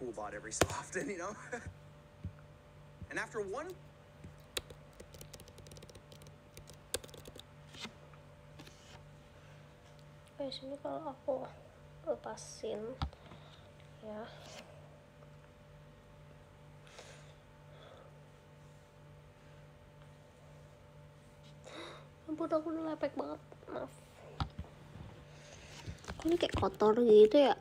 pool bot every so often, you know? And after one... Guys, ini kalau aku lepasin ya. Ampun, aku udah lepek banget, maaf. Kok ini kayak kotor gitu ya?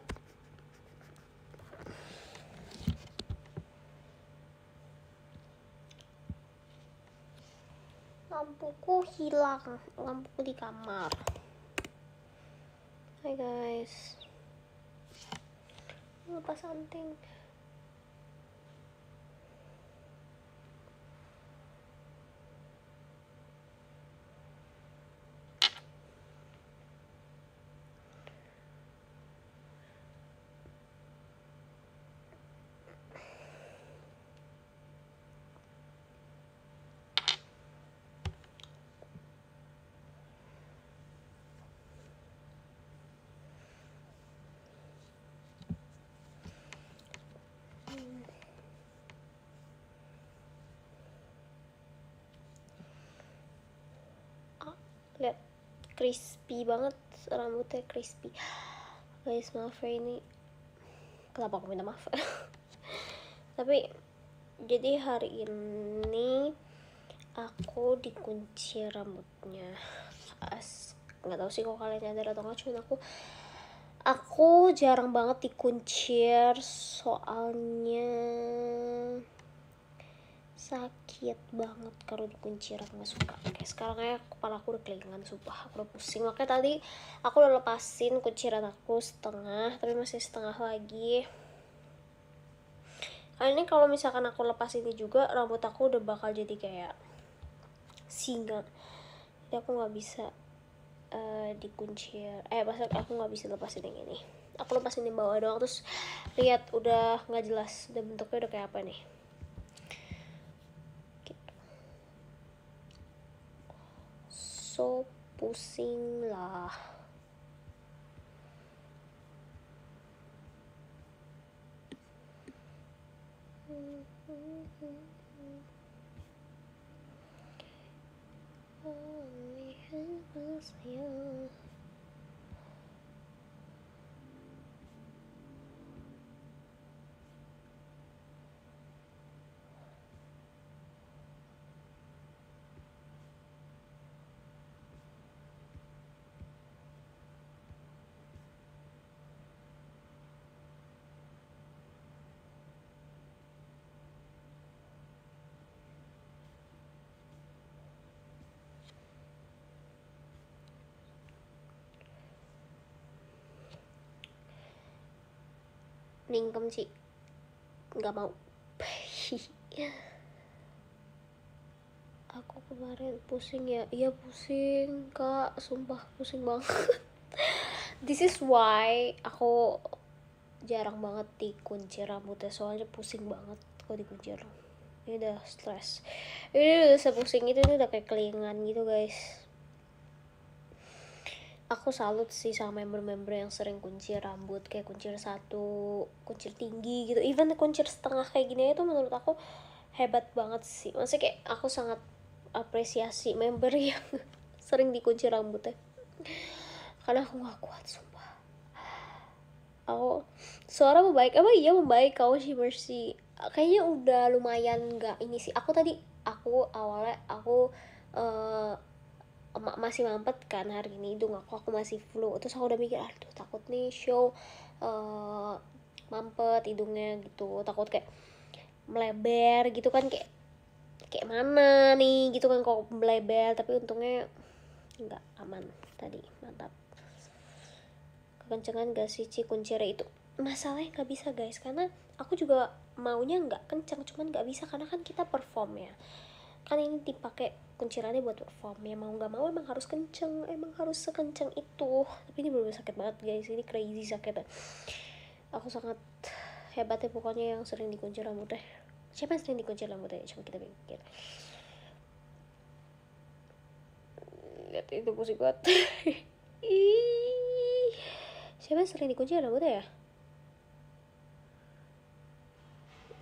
Lampuku hilang, lampuku di kamar. Hai guys, lepas anting. Lihat, crispy banget, rambutnya crispy. Guys, maaf ya, ini kenapa aku minta maaf. Tapi jadi hari ini aku dikunci rambutnya. Nggak tahu sih kalau kalian nyadar atau nggak, cuman aku jarang banget dikuncir soalnya sakit banget kalau dikuncir, aku nggak suka. Kayak sekarang kayak kepala aku udah kelingan, sumpah aku udah pusing. Makanya tadi aku udah lepasin kunciran aku setengah, tapi masih setengah lagi. Kali ini kalau misalkan aku lepas ini juga, rambut aku udah bakal jadi kayak singa. Jadi aku nggak bisa dikuncir. Maksudnya aku nggak bisa lepasin yang ini. Aku lepasin di bawah doang, terus lihat udah nggak jelas, udah bentuknya udah kayak apa nih. So pusing lah. Ningkem sih, nggak mau. Aku kemarin pusing ya, iya pusing kak, sumpah pusing banget. This is why aku jarang banget dikuncir rambutnya, soalnya pusing banget kalau dikuncir. Ini udah stres, ini udah sepusing itu, ini udah kayak kelingan gitu guys. Aku salut sih sama member-member yang sering kuncir rambut, kayak kuncir satu, kuncir tinggi gitu, even kuncir setengah kayak gini itu menurut aku hebat banget sih. Maksudnya kayak aku sangat apresiasi member yang sering dikuncir rambutnya, karena aku gak kuat sumpah. Aku suara membaik, iya membaik kau sih Mercy, kayaknya udah lumayan nggak ini sih. Aku awalnya masih mampet kan hari ini, hidung aku masih flu, terus aku udah mikir aduh takut nih show mampet hidungnya gitu, takut kayak melebar gitu kan, kayak mana nih gitu kan kalau melebar. Tapi untungnya nggak, aman tadi, mantap. Kekencengan gak sih Ci kuncirnya itu? Masalahnya nggak bisa guys, karena aku juga maunya nggak kencang, cuman nggak bisa karena kan kita perform ya, kan ini dipakai kuncirannya buat perform ya, mau nggak mau emang harus kenceng, emang harus sekenceng itu. Tapi ini bener-bener sakit banget guys, ini crazy sakitnya. Aku sangat hebat ya pokoknya yang sering dikuncir rambutnya. Siapa yang sering dikuncir rambutnya? Coba kita pikir. Lihat itu pusing banget. Siapa yang sering dikuncir rambutnya ya?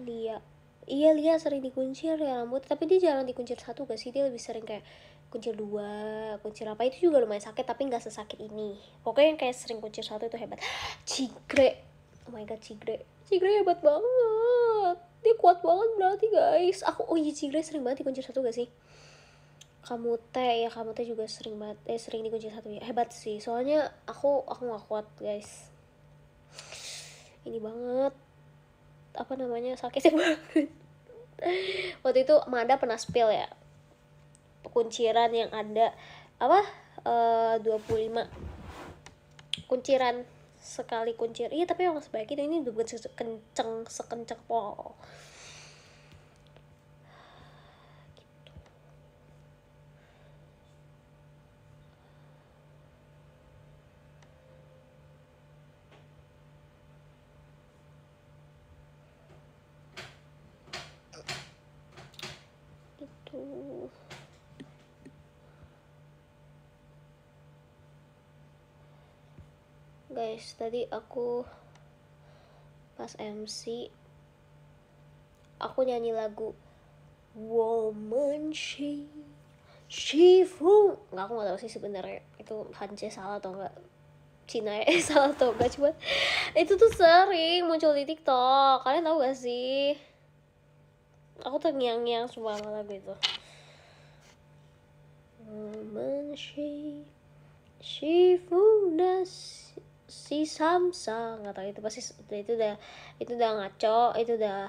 Lia. Iya, Lia sering dikuncir ya rambut, tapi dia jarang dikuncir satu gak sih? Dia lebih sering kayak kuncir dua, kuncir apa itu juga lumayan sakit, tapi nggak sesakit ini. Pokoknya yang kayak sering kuncir satu itu hebat. Cigre, oh my god, Cigre hebat banget. Dia kuat banget berarti guys. Oh iya, Cigre sering banget dikuncir satu gak sih? Kamu teh juga sering banget, sering dikuncir satu ya. Hebat sih, soalnya aku nggak kuat guys. Ini banget, apa namanya, sakitnya banget. Waktu itu Mada pernah spill ya, kunciran yang ada apa 25 kunciran sekali kuncir. Iya, tapi yang sebaiknya ini udah bukan sekencang pol. Gitu. Guys, tadi aku pas MC aku nyanyi lagu Woman Shifu. Nggak, aku nggak tahu sih sebenarnya itu Hanje salah atau enggak, Cina ya salah atau enggak, cuman itu tuh sering muncul di TikTok. Kalian tahu gak sih? Aku terngiang-ngiang semua sama lagu itu. Woman Shifuna si Samsa, nggak tahu itu pasti itu udah ngaco, itu udah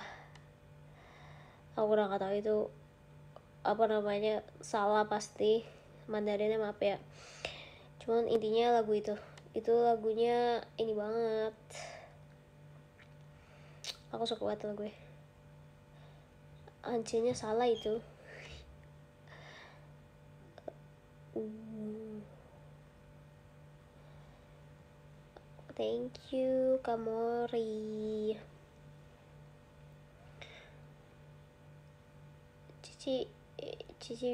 aku udah nggak tahu itu apa namanya, salah pasti Mandarinnya, maaf ya. Cuman intinya lagu itu lagunya ini banget, aku suka banget lagu gue. Ancinya salah itu. Thank you Kamori. Cici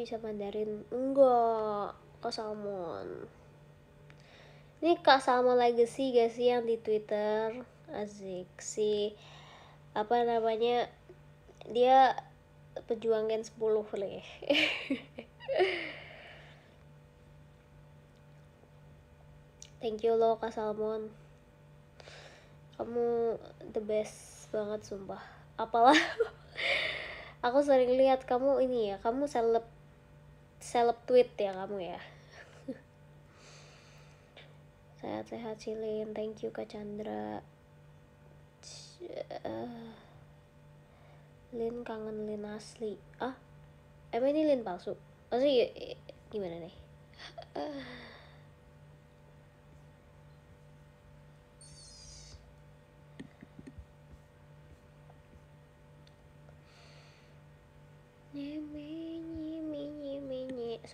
bisa Mandarin? Enggak, Kak Salmon. Ini Kak Salmon Legacy gak sih yang di Twitter? Asik sih. Apa namanya? Dia pejuang Gen 10 leh. Thank you loh Kak Salmon. Kamu the best banget sumpah. Apalah. Aku sering lihat kamu ini ya, kamu seleb tweet ya kamu ya. Sehat-sehat Cilin. Thank you Kak Chandra. Lin kangen Lin asli. Emang ini Lin palsu? Maksudnya gimana nih?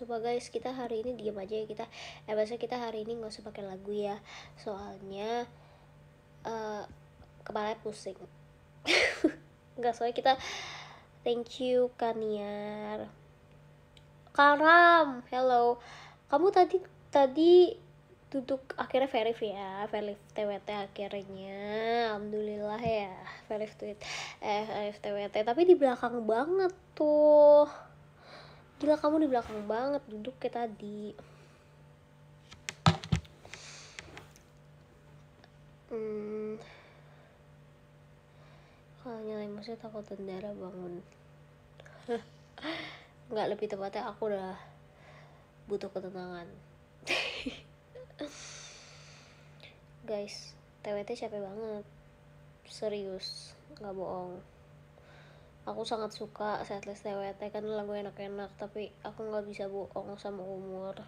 Coba guys, kita hari ini diam aja ya, biasanya kita hari ini nggak usah pakai lagu ya, soalnya kepala pusing. Nggak, soalnya kita thank you Kaniar. Karam, hello. Kamu tadi duduk akhirnya verif ya, verif TWT akhirnya, alhamdulillah ya, verif TWT, tapi di belakang banget tuh. Gila, kamu di belakang banget duduk kayak tadi. Kalau nyalain musik takut tendara bangun. Nggak, lebih tepatnya aku udah butuh ketenangan. Guys, TWT capek banget, serius, nggak bohong. Aku sangat suka setlist TWT kan lagu enak-enak, tapi aku nggak bisa bohong sama umur.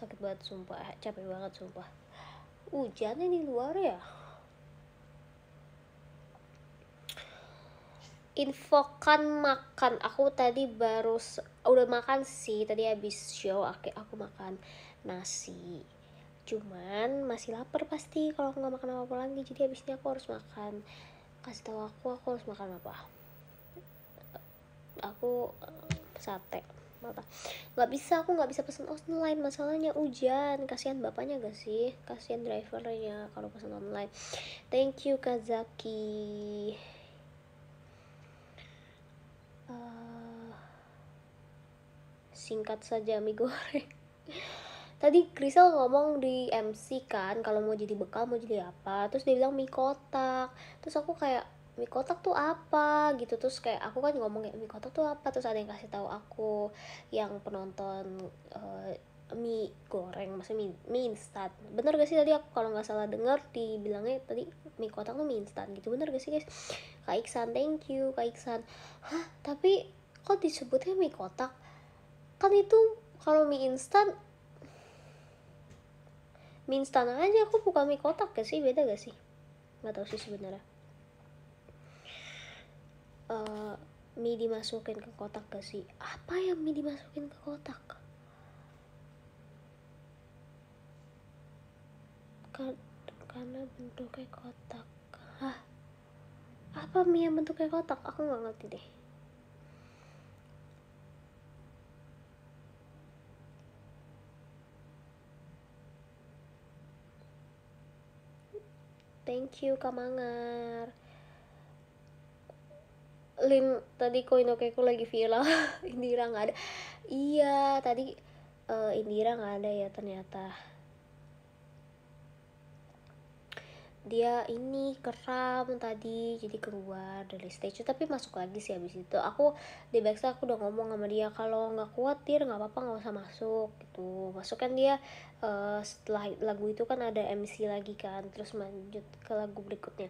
Sakit banget sumpah, capek banget sumpah. Hujannya di luar ya. Infokan makan, aku tadi udah makan sih, tadi habis show aku makan nasi. Cuman masih lapar pasti kalau nggak makan apa-apa lagi, jadi habis ini aku harus makan. Kasih tahu aku harus makan apa. Aku sate. Mata aku nggak bisa pesen online, masalahnya hujan. Kasihan bapaknya gak sih, kasihan drivernya kalau pesen online. Thank you Kazaki. Singkat saja mie goreng. Tadi Krisel ngomong di MC kan kalau mau jadi bekal mau jadi apa, terus dia bilang mie kotak. Terus aku kayak mie kotak tuh apa gitu, terus kayak aku kan ngomong kayak mie kotak tuh apa, terus ada yang kasih tahu aku yang penonton mie goreng, maksudnya mie instan. Bener gak sih tadi aku kalau nggak salah dengar dibilangnya tadi mie kotak tuh mie instan gitu, bener gak sih guys? Kak Iksan, thank you Kak Iksan. Hah, tapi kok disebutnya mie kotak? Kan itu kalau mie instan aja, aku buka mie kotak gak sih, beda gak sih? Nggak tahu sih sebenarnya. Mie dimasukin ke kotak gak sih? Apa yang mie dimasukin ke kotak? Karena bentuknya kotak. Hah? Apa mie yang bentuknya kotak? Aku nggak ngerti deh. Thank you Kamangar. Lin, tadi Koinokeku lagi viral. Indira nggak ada. Iya, tadi Indira nggak ada ya ternyata. Dia ini kram tadi, jadi keluar dari stage, tapi masuk lagi sih habis itu. Aku di backstage aku udah ngomong sama dia kalau nggak kuat Tir nggak apa-apa, nggak usah masuk gitu. Masuk kan dia setelah lagu itu kan ada MC lagi kan, terus lanjut ke lagu berikutnya.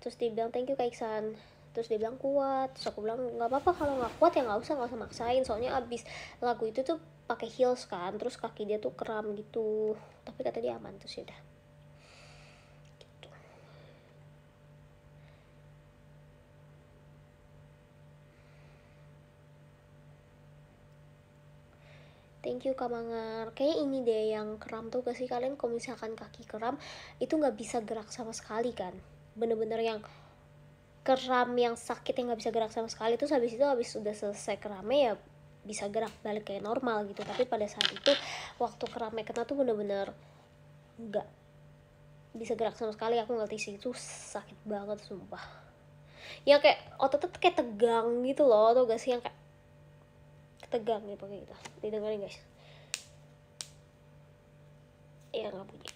Terus dia bilang thank you Kak Iksan, terus dia bilang kuat, terus aku bilang nggak apa-apa kalau nggak kuat ya nggak usah maksain, soalnya abis lagu itu tuh pakai heels kan, terus kaki dia tuh kram gitu, tapi kata dia aman. Terus ya udah. Thank you Kamangar. Kayaknya ini deh yang kram tuh gak sih kalian, kalau misalkan kaki kram itu nggak bisa gerak sama sekali kan, bener-bener yang kram yang sakit yang nggak bisa gerak sama sekali. Terus habis itu habis sudah selesai keramnya ya bisa gerak balik kayak normal gitu, tapi pada saat itu waktu keramnya kena tuh bener-bener nggak bisa gerak sama sekali. Aku ngerti sih itu sakit banget sumpah, yang kayak ototnya tuh kayak tegang gitu loh, tuh gak sih yang kayak tegang gitu kayak gitu. Didengarin guys, ya nggak bunyi.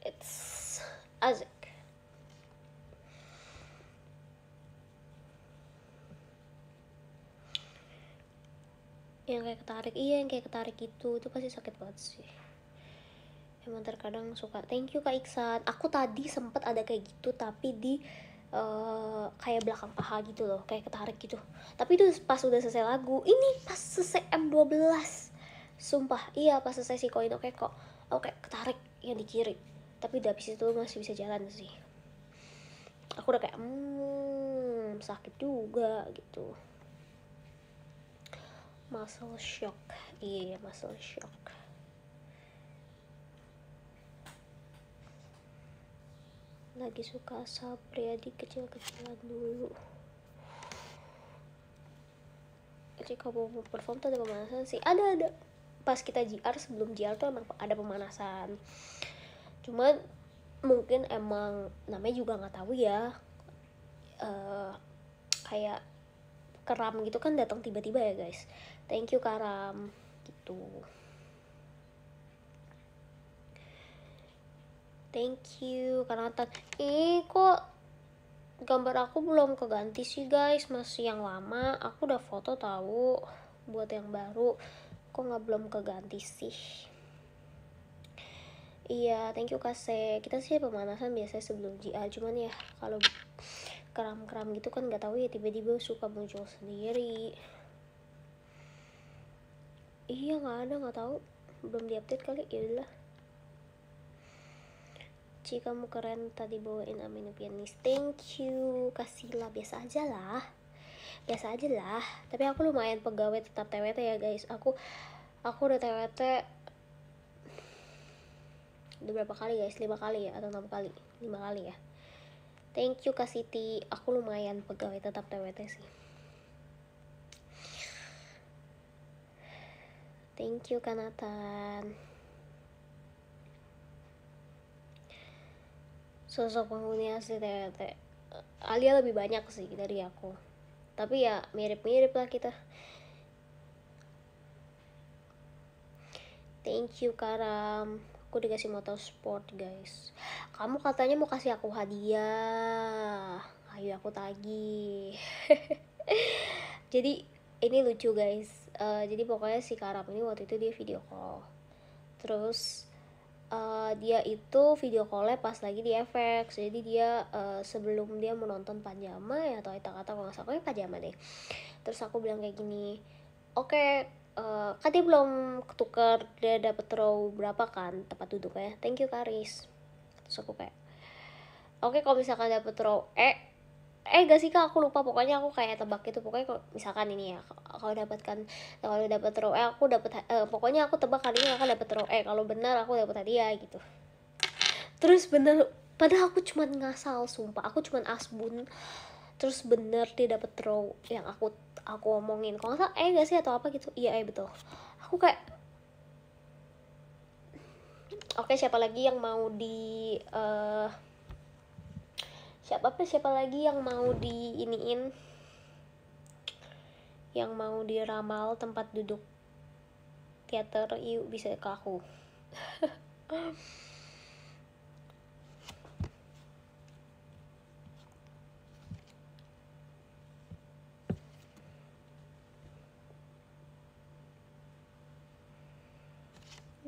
It's asik. Yang kayak ketarik, iya yang kayak ketarik gitu, itu pasti sakit banget sih. Emang terkadang suka. Thank you Kak Iksan. Aku tadi sempet ada kayak gitu tapi di kayak belakang paha gitu loh, kayak ketarik gitu. Tapi itu pas udah selesai lagu. Ini pas selesai M12. Sumpah, iya pas selesai si koin oke kok. Oke, ketarik yang di kiri. Tapi udah habis itu masih bisa jalan sih. Aku udah kayak sakit juga gitu. Muscle shock. Iya, muscle shock. Lagi suka Sapria di kecil-kecilan dulu. Jika mau perform tuh ada pemanasan sih, ada pas kita JR, sebelum JR tuh emang ada pemanasan, cuman mungkin emang namanya juga nggak tahu ya, kayak keram gitu kan datang tiba-tiba ya guys. Thank you Karam gitu. Thank you Kanatan. Kok gambar aku belum keganti sih guys, masih yang lama. Aku udah foto tahu buat yang baru, kok nggak belum keganti sih. Iya, thank you Kase. Kita sih pemanasan biasanya sebelum GA, cuman ya kalau kram-kram gitu kan nggak tahu ya, tiba-tiba suka muncul sendiri. Iya nggak tahu, belum diupdate kali. Yaudah. Ci kamu keren tadi bawain Amino Pianis. Thank you, kasihlah, biasa aja lah. Tapi aku lumayan pegawai tetap TWT ya guys. Aku udah TWT udah berapa kali guys? 5 kali ya atau 6 kali? 5 kali ya. Thank you Kak Siti. Aku lumayan pegawai tetap TWT sih. Thank you Kanatan. Sosok penghuni asli TWT. Alia lebih banyak sih dari aku. Tapi ya mirip-mirip lah kita. Thank you Karam. Aku dikasih motor sport guys. Kamu katanya mau kasih aku hadiah. Ayo aku tagih. Jadi ini lucu guys. Jadi pokoknya si Karam ini waktu itu dia video call. Terus dia itu video callnya pas lagi di FX. Jadi dia sebelum dia menonton Pajama ya, atau kata-kata kalau nggak salah pokoknya Pajama deh. Terus aku bilang kayak gini, oke, kan dia belum ketukar, dia dapet row berapa kan tempat duduknya. Thank you Karis. Terus aku kayak, oke, kalau misalkan dapet row gak sih kak, aku lupa, pokoknya aku kayak tebak gitu. Pokoknya kalau misalkan ini ya, kalau dapet row aku dapet pokoknya aku tebak kali ini akan dapet row kalau benar aku dapet hadiah gitu. Terus bener, padahal aku cuman ngasal, sumpah aku cuman asbun. Terus bener dia dapet row yang aku omongin, kalau nggak salah gak sih atau apa gitu. Iya betul. Aku kayak oke, siapa lagi yang mau di siapa lagi yang mau di iniin, yang mau diramal tempat duduk teater, yuk bisa ke aku.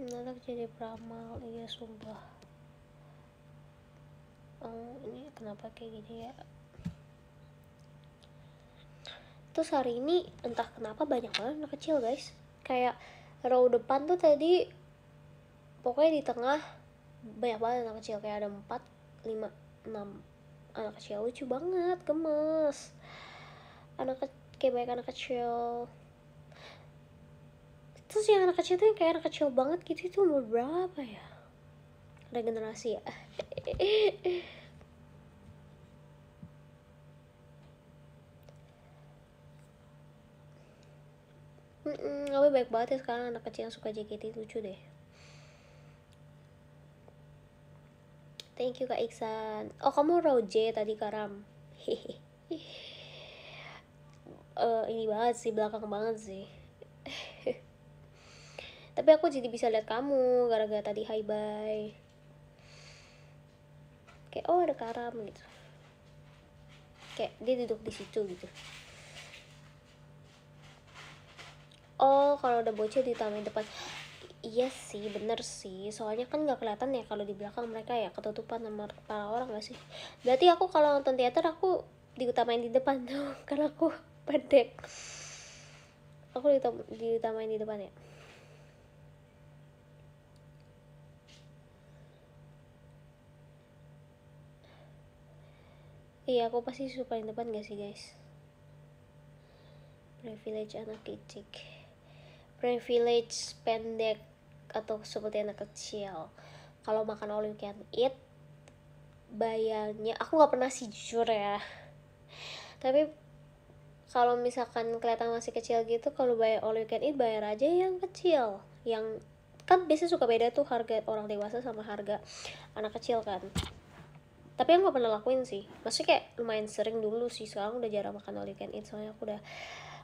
Anak jadi peramal, iya sumpah. Oh ini kenapa kayak gini ya. Terus hari ini entah kenapa banyak banget anak kecil guys. Kayak row depan tuh tadi pokoknya di tengah banyak banget anak kecil, kayak ada 4, 5, 6 anak kecil, lucu banget, gemes. Kayak banyak anak kecil. Terus yang anak kecil tuh yang kayak anak kecil banget gitu, itu umur berapa ya? Ada generasi ya. Tapi baik banget ya sekarang anak kecil yang suka JKT, lucu deh. Thank you Kak Iksan. Oh kamu row J tadi Karam. Ini banget sih, belakang banget sih. Tapi aku jadi bisa lihat kamu gara-gara tadi hi bye. Kayak oh ada Karam gitu. Kayak dia duduk di situ gitu. Oh kalau udah bocil ditamain depan. Iya sih, bener sih. Soalnya kan nggak kelihatan ya kalau di belakang mereka ya, ketutupan sama kepala orang nggak sih? Berarti aku kalau nonton teater aku diutamain di depan tuh, karena aku pendek. Aku diutamain di depan ya. Iya, aku pasti suka paling depan gak sih guys? Privilege anak kicik. Privilege pendek atau seperti anak kecil. Kalau makan all you can eat, bayarnya aku nggak pernah sih jujur ya. Tapi kalau misalkan kelihatan masih kecil gitu, kalau bayar all you can eat, bayar aja yang kecil. Yang kan biasanya suka beda tuh harga orang dewasa sama harga anak kecil kan. Tapi aku gak pernah lakuin sih. Maksudnya kayak lumayan sering dulu sih. Sekarang udah jarang makan all you can eat, soalnya aku udah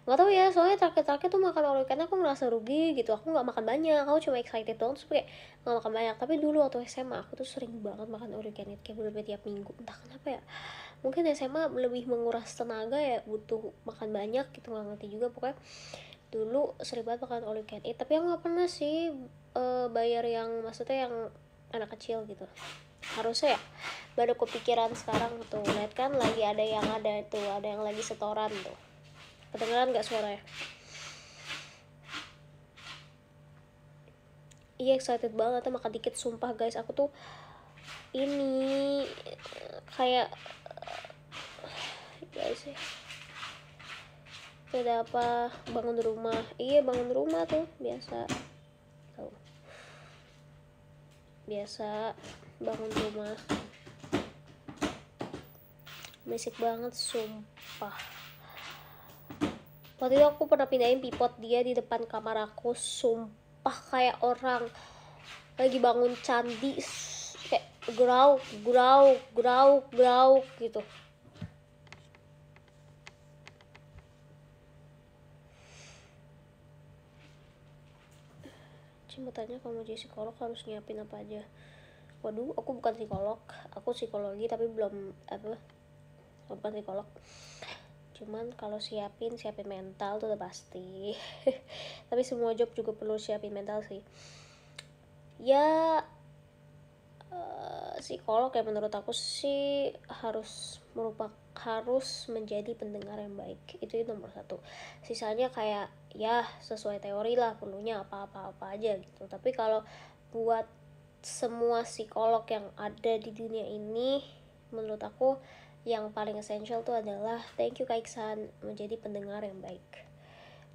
nggak tahu ya, soalnya terakhir tuh makan all you can eat aku ngerasa rugi gitu. Aku nggak makan banyak, aku cuma excited doang, terus kayak nggak makan banyak. Tapi dulu waktu SMA aku tuh sering banget makan all you can eat, kayak bener-bener tiap minggu. Entah kenapa ya, mungkin SMA lebih menguras tenaga ya, butuh makan banyak gitu, nggak ngerti juga. Pokoknya dulu sering banget makan all you can eat. Tapi aku nggak pernah sih bayar yang maksudnya yang anak kecil gitu. Harusnya ya, baru kepikiran sekarang tuh. Lihat kan lagi ada yang lagi setoran tuh. Kedengeran gak suaranya? Iya excited banget, makan dikit sumpah guys. Aku tuh ini kayak guys sih, ada apa, bangun rumah. Iya bangun rumah tuh biasa tuh. Biasa bangun rumah, basic banget sumpah. Waktu itu aku pernah pindahin pipot dia di depan kamar aku, sumpah kayak orang lagi bangun candi, kayak grauk grauk grauk grauk gitu. Cuma tanya kalau mau jadi psikolog harus nyiapin apa aja. Waduh, aku bukan psikolog, aku psikologi tapi belum bukan psikolog. Cuman kalau siapin mental tuh udah pasti. Tapi semua job juga perlu siapin mental sih. Ya psikolog ya menurut aku sih harus menjadi pendengar yang baik. Itu nomor satu. Sisanya kayak ya sesuai teori lah, perlunya apa-apa aja gitu. Tapi kalau buat semua psikolog yang ada di dunia ini, menurut aku yang paling essential tuh adalah thank you Kak Iksan, menjadi pendengar yang baik.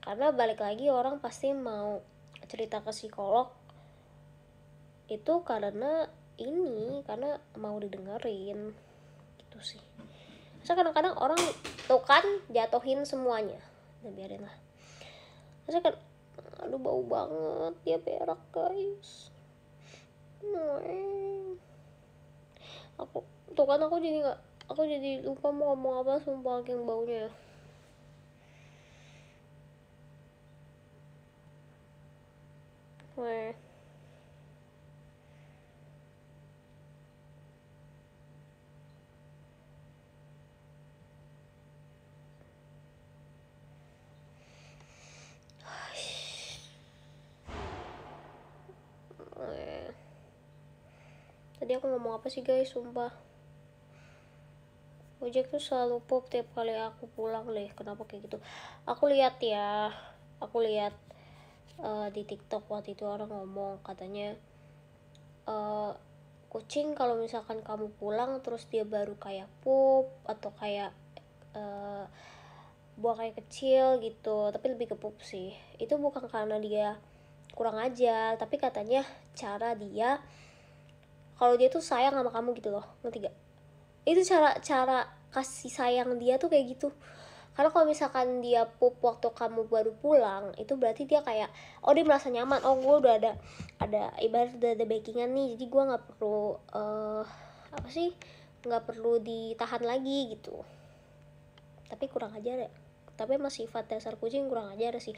Karena balik lagi orang pasti mau cerita ke psikolog itu karena mau didengerin gitu sih. Masa kadang-kadang orang tuh kan jatuhin semuanya, nah biarin lah. Masa kan aduh bau banget dia berak guys. Aku jadi lupa mau ngomong apa, sumpah yang baunya. Tadi aku ngomong apa sih guys, sumpah. Gojek tuh selalu pop tiap kali aku pulang deh, kenapa kayak gitu. Aku lihat di TikTok waktu itu orang ngomong katanya kucing kalau misalkan kamu pulang terus dia baru kayak pup atau kayak buang air kecil gitu, tapi lebih ke pup sih, itu bukan karena dia kurang ajar, tapi katanya cara dia kalau dia tuh sayang sama kamu gitu loh, ngerti gak? Itu cara kasih sayang dia tuh kayak gitu. Karena kalau misalkan dia pup waktu kamu baru pulang, itu berarti dia kayak dia merasa nyaman, gue udah ada ibarat udah ada backingan nih, jadi gue nggak perlu nggak perlu ditahan lagi gitu. Tapi kurang ajar ya, tapi emang sifat dasar kucing kurang ajar sih.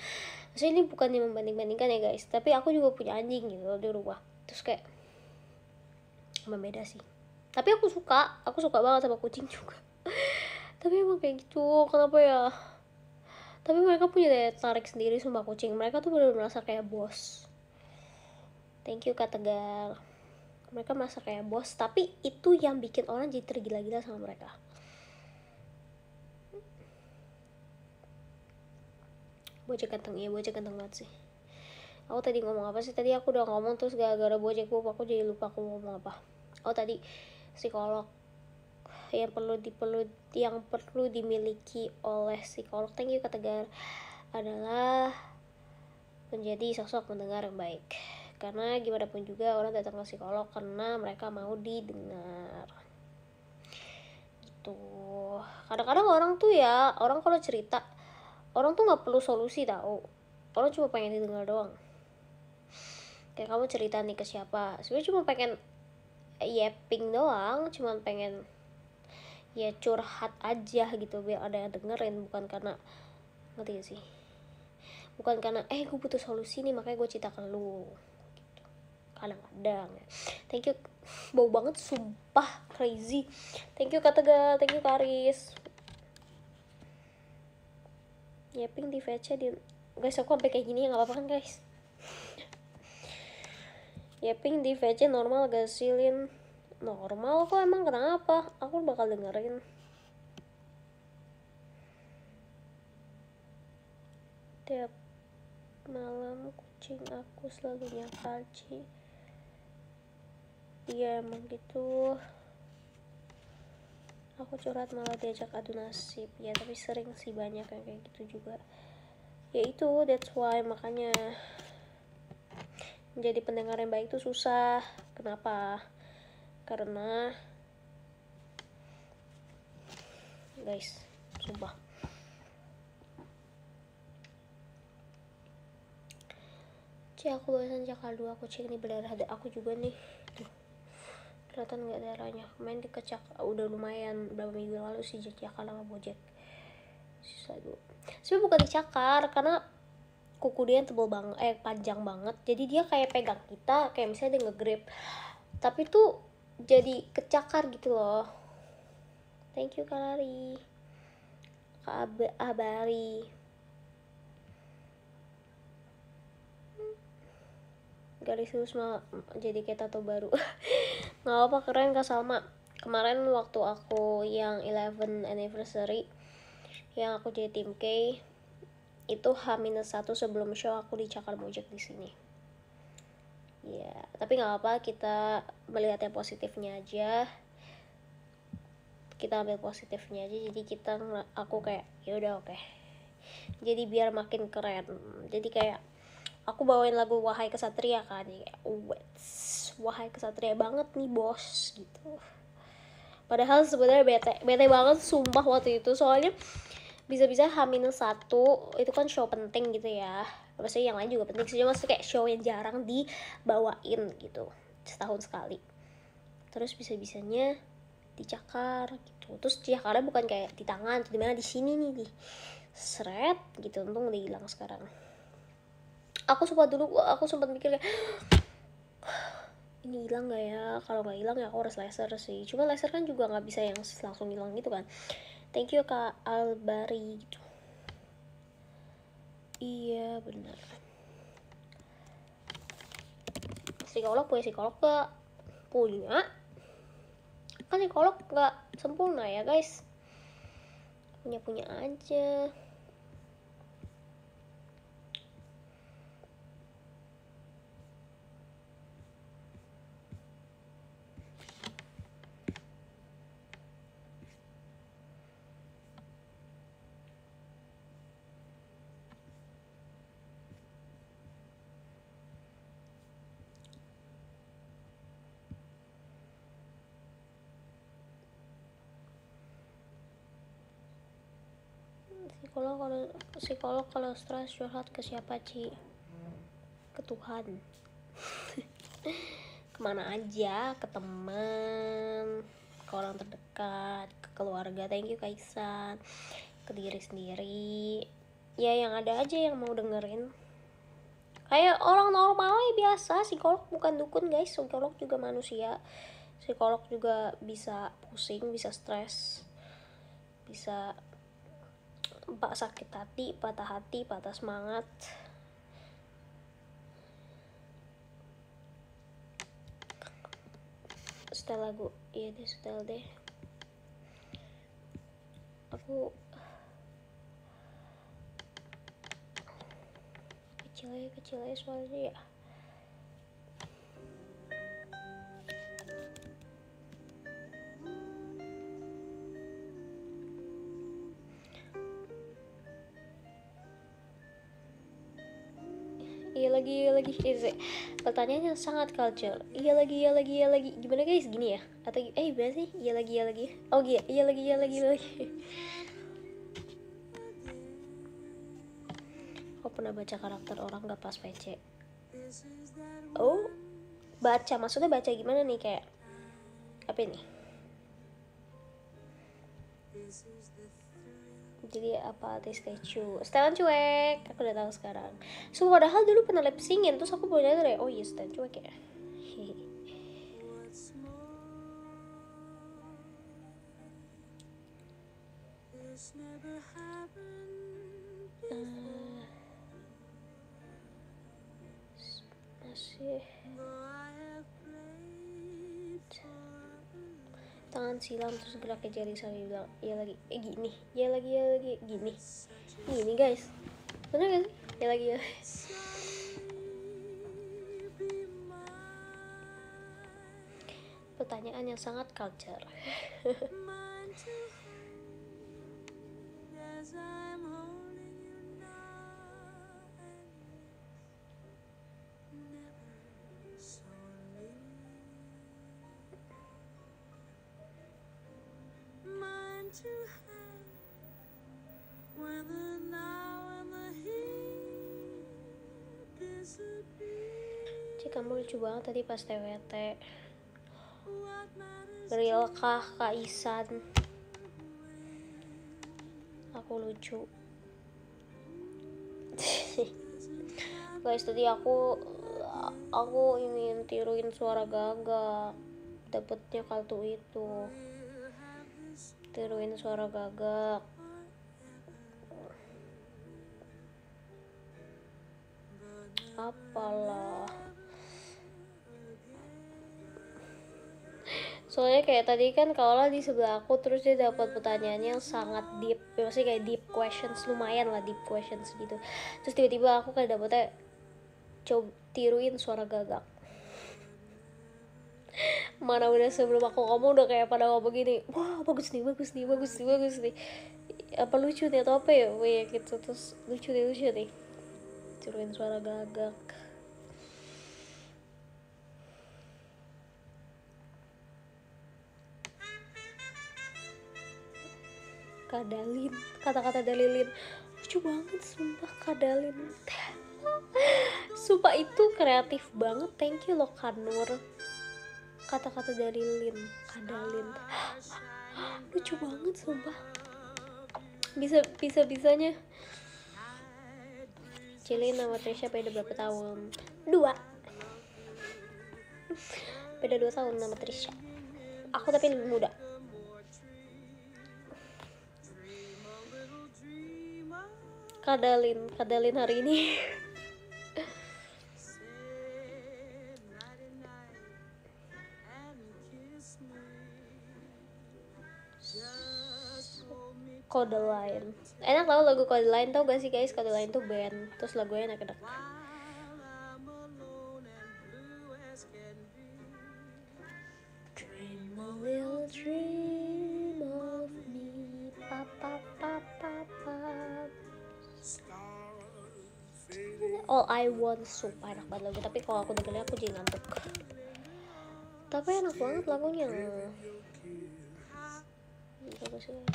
Maksudnya ini bukan membanding-bandingkan ya guys, tapi aku juga punya anjing gitu di rumah, terus kayak beda sih. Tapi aku suka banget sama kucing juga. Tapi emang kayak gitu, kenapa ya? Tapi mereka punya daya tarik sendiri sama kucing. Mereka tuh benar-benar merasa kayak bos. Thank you Kak Tegar. Mereka merasa kayak bos, tapi itu yang bikin orang jadi tergila-gila sama mereka. Bocek ganteng banget sih. Aku tadi ngomong apa sih? Tadi aku udah ngomong terus gara-gara bocek aku jadi lupa aku ngomong apa. Tadi psikolog yang perlu dimiliki oleh psikolog, thank you Kak Tegar, adalah menjadi sosok mendengar yang baik. Karena gimana pun juga orang datang ke psikolog karena mereka mau didengar gitu. Kadang-kadang orang kalau cerita, orang tuh nggak perlu solusi tahu, orang cuma pengen didengar doang. Kayak kamu cerita nih ke siapa, sebenarnya cuma pengen yapping doang, cuma pengen ya curhat aja gitu biar ada yang dengerin, bukan karena, ngerti gak sih, bukan karena gue butuh solusi nih makanya gue cerita ke lu gitu. Kadang-kadang ya. Thank you, bau banget sumpah, crazy. Thank you Kak Tegal, thank you Karis. Yapping di VC di guys, aku sampai kayak gini ya nggak apa-apa kan guys. Yapping di VC normal gak sih Lin? Normal kok, emang kenapa? Aku bakal dengerin. Tiap malam kucing aku selalu nyakal Ci. Iya emang gitu. Aku curhat malah diajak adu nasib. Ya tapi sering sih banyak yang kayak gitu juga. Ya itu, that's why makanya menjadi pendengar yang baik itu susah. Kenapa? Karena guys, sumpah, Cek aku barusan cakal 2, aku cek nih berdarah, ada aku juga nih. Tuh. Kelihatan nggak darahnya? Main dikecak udah lumayan berapa minggu lalu sih cakal sama Bojack. Sisa 2. Sebenarnya bukan dicakar karena kuku dia tebal banget, panjang banget. Jadi dia kayak pegang kita, kayak misalnya dia nge-grip. Tapi tuh jadi kecakar gitu loh. Thank you Kalari. Kak Abari. Garis lurus mah jadi kayak tato baru. Nggak apa, keren Kak Salma. Kemarin waktu aku yang 11 anniversary yang aku jadi tim K itu H-1 sebelum show aku dicakar Bojack di sini. Ya, tapi nggak apa, kita melihat yang positifnya aja. Kita ambil positifnya aja, jadi aku kayak ya udah oke. Jadi biar makin keren. Jadi kayak aku bawain lagu Wahai Kesatria kan, kayak Wahai Kesatria banget nih bos gitu. Padahal sebenarnya bete banget sumpah waktu itu, soalnya bisa-bisa H-1 itu kan show penting gitu ya. Maksudnya yang lain juga penting sih, cuma kayak show yang jarang dibawain gitu setahun sekali. Terus bisa-bisanya dicakar gitu. Terus cakarnya bukan kayak di tangan atau di mana, di sini nih, di seret gitu. Untung udah hilang sekarang. Aku sempat mikir kayak ini hilang nggak ya? Kalau nggak hilang ya aku harus laser sih. Cuma laser kan juga nggak bisa yang langsung hilang gitu kan. Thank you Kak Albari gitu. Iya benar. Psikolog gak punya. Kan psikolog nggak sempurna ya guys. Punya aja. Psikolog kalau stres curhat ke siapa Ci? Ke Tuhan. Kemana aja, ke teman, ke orang terdekat, ke keluarga. Thank you Kaisan. Ke diri sendiri ya, yang ada aja yang mau dengerin. Kayak orang normal ya, biasa. Psikolog bukan dukun guys, psikolog juga manusia. Psikolog juga bisa pusing, bisa stres, bisa sakit hati, patah semangat. Setel lagu, iya deh setel deh. Aku kecil aja suaranya ya. Iya lagi pertanyaannya sangat culture. Iya lagi gimana guys, gini ya atau gimana sih? Iya lagi oh iya lagi aku pernah baca karakter orang gak pas PC. Oh, baca maksudnya baca gimana nih, kayak apa ini? Jadi apa artis statue setelan cuek, aku udah tahu sekarang. So padahal dulu pernah lip singin, terus aku baru nyadar ya, oh iya setelan cuek ya. Masih tangan silam terus geraknya jari sambil bilang iya lagi gini, iya lagi gini guys, bener gak sih? Ya lagi ya. Pertanyaan yang sangat culture. Cik, kamu lucu banget tadi pas TWT. Real kah Kak Isan? Aku lucu. Guys, tadi aku ingin tiruin suara Gaga. Dapetnya kartu itu. Tiruin suara Gaga. Apalah. Soalnya kayak tadi kan Kaola di sebelah aku, terus dia dapat pertanyaannya yang sangat deep, maksudnya kayak deep questions, lumayan lah deep questions gitu. Terus tiba-tiba aku kayak dapetnya coba tiruin suara Gagak. Mana udah sebelum aku ngomong udah kayak pada ngomong gini, wah bagus nih. Apa lucu nih atau apa ya, gitu. Terus lucu nih. Tiruin suara Gagak. Kadalin, kata-kata Dalilin lucu banget sumpah. Kadalin sumpah itu kreatif banget, thank you loh Kanur. Kata-kata Dalilin, Kadalin lucu banget sumpah. Bisanya Cilin sama Trisha beda berapa tahun? 2. Beda 2 tahun sama Trisha. Aku tapi lebih muda. Kadalin hari ini. Codeline. Enak tau lagu Codeline, tau gak sih guys? Codeline tuh band, terus lagunya enak-enak. Dream a little dream of me, papa. All I Want, sumpah enak banget lagu. Tapi kalau aku dengerin aku jadi ngantuk. Tapi enak banget lagunya.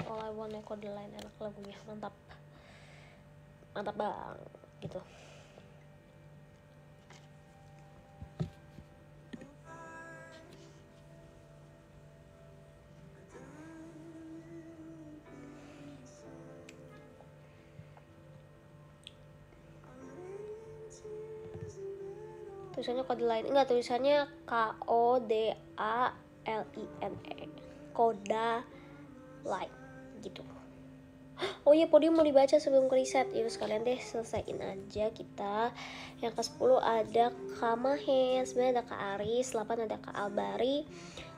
All I Want Codeline, enak lagunya, mantap bang gitu. Tulisannya Codeline, enggak, tulisannya Kodaline, Codaline gitu. Oh iya, podium mau dibaca sebelum ke riset. Yuk sekalian deh selesaiin aja kita. Yang ke-10 ada Kak Mahes, 9 ada Kak Aris, 8 ada Kak Albari,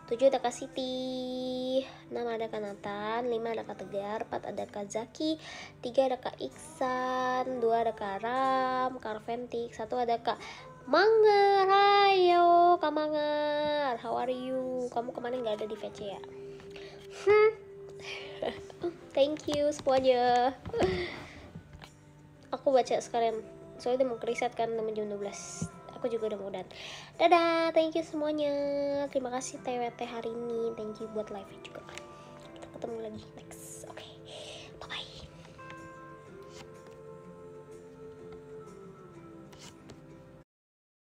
7 ada Kak Siti, 6 ada Kak Nathan, 5 ada Kak Tegar, 4 ada Kak Zaki, 3 ada Kak Iksan, 2 ada Kak Ram, Kak Ventik, 1 ada Kak Mangar. Hayo Kak Mangar, how are you? Kamu kemarin gak ada di VC ya? Thank you semuanya. Aku baca sekalian, soalnya udah mau riset kan, jam 12. Aku juga udah mau dan. Dadah, thank you semuanya. Terima kasih TWT hari ini. Thank you buat live juga. Kita ketemu lagi next.